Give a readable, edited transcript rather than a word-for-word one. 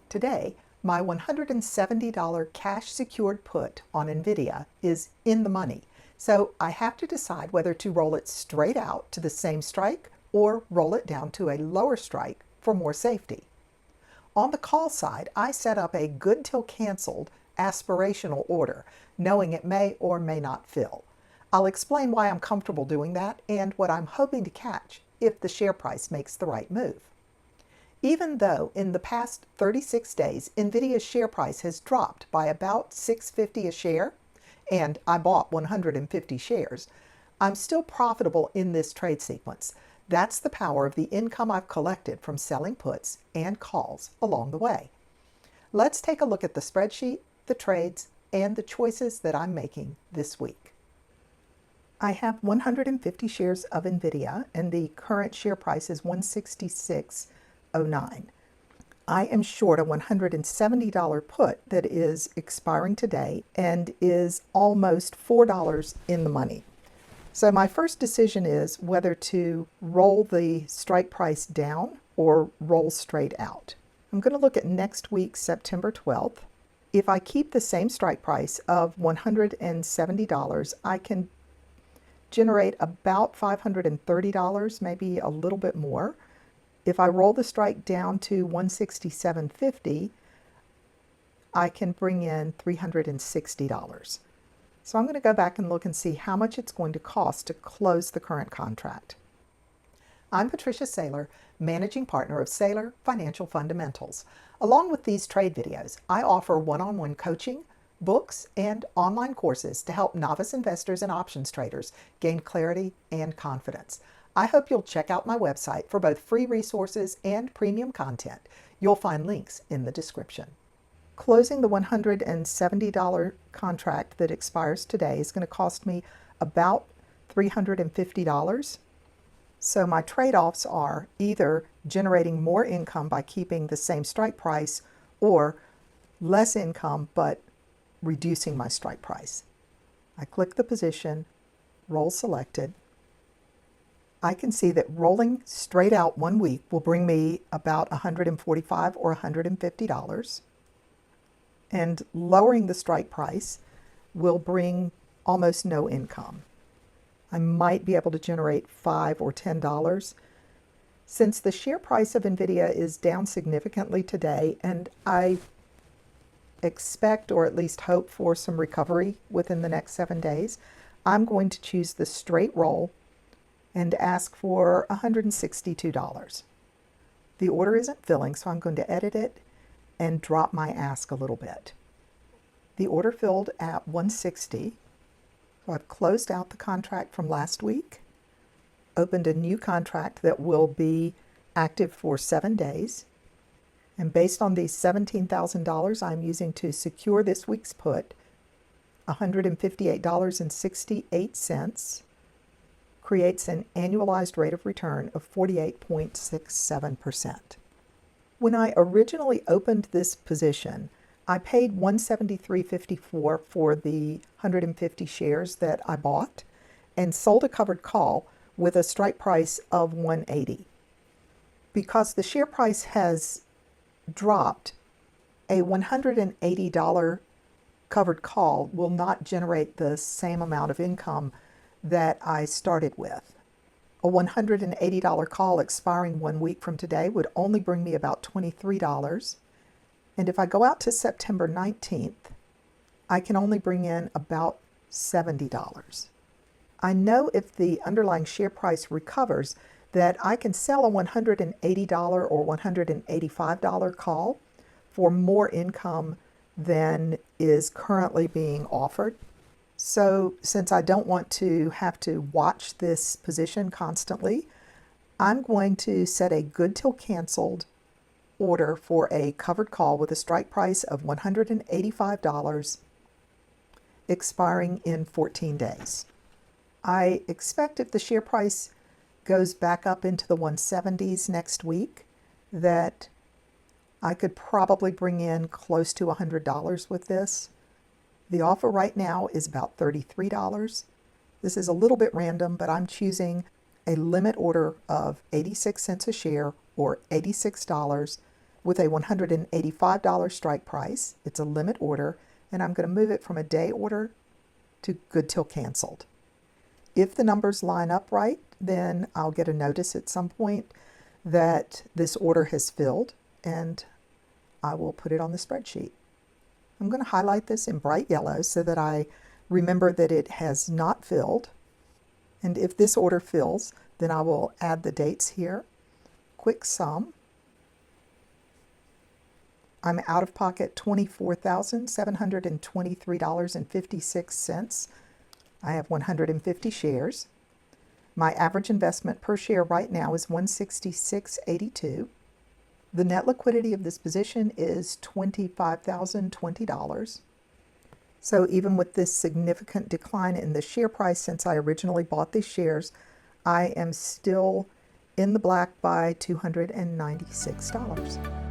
Today, my $170 cash secured put on Nvidia is in the money, so I have to decide whether to roll it straight out to the same strike or roll it down to a lower strike for more safety. On the call side, I set up a good till canceled aspirational order, knowing it may or may not fill. I'll explain why I'm comfortable doing that and what I'm hoping to catch if the share price makes the right move. Even though in the past 36 days, Nvidia's share price has dropped by about $6.50 a share, and I bought 150 shares, I'm still profitable in this trade sequence. That's the power of the income I've collected from selling puts and calls along the way. Let's take a look at the spreadsheet, the trades, and the choices that I'm making this week. I have 150 shares of Nvidia, and the current share price is $166.09. I am short a $170 put that is expiring today and is almost $4 in the money. So my first decision is whether to roll the strike price down or roll straight out. I'm going to look at next week, September 12th. If I keep the same strike price of $170, I can generate about $530, maybe a little bit more. If I roll the strike down to $167.50, I can bring in $360. So I'm going to go back and look and see how much it's going to cost to close the current contract. I'm Patricia Saylor, Managing Partner of Saylor Financial Fundamentals. Along with these trade videos, I offer one-on-one coaching, books, and online courses to help novice investors and options traders gain clarity and confidence. I hope you'll check out my website for both free resources and premium content. You'll find links in the description. Closing the $170 contract that expires today is going to cost me about $350. So my trade-offs are either generating more income by keeping the same strike price or less income but reducing my strike price. I click the position, roll selected. I can see that rolling straight out 1 week will bring me about $145 or $150. And lowering the strike price will bring almost no income. I might be able to generate $5 or $10. Since the share price of Nvidia is down significantly today, and I expect or at least hope for some recovery within the next 7 days, I'm going to choose the straight roll and ask for $162. The order isn't filling, so I'm going to edit it and drop my ask a little bit. The order filled at 160, so I've closed out the contract from last week, opened a new contract that will be active for 7 days, and based on these $17,000 I'm using to secure this week's put, $158.68 creates an annualized rate of return of 48.67%. When I originally opened this position, I paid $173.54 for the 150 shares that I bought and sold a covered call with a strike price of $180. Because the share price has dropped, a $180 covered call will not generate the same amount of income that I started with. A $180 call expiring 1 week from today would only bring me about $23. And if I go out to September 19th, I can only bring in about $70. I know if the underlying share price recovers that I can sell a $180 or $185 call for more income than is currently being offered. So since I don't want to have to watch this position constantly, I'm going to set a good till canceled order for a covered call with a strike price of $185 expiring in 14 days. I expect if the share price goes back up into the 170s next week that I could probably bring in close to $100 with this. The offer right now is about $33. This is a little bit random, but I'm choosing a limit order of 86 cents a share or $86 with a $185 strike price. It's a limit order, and I'm going to move it from a day order to good till canceled. If the numbers line up right, then I'll get a notice at some point that this order has filled, and I will put it on the spreadsheet. I'm going to highlight this in bright yellow so that I remember that it has not filled. And if this order fills, then I will add the dates here. Quick sum. I'm out of pocket $24,723.56. I have 150 shares. My average investment per share right now is $166.82. The net liquidity of this position is $25,020. So even with this significant decline in the share price since I originally bought these shares, I am still in the black by $296.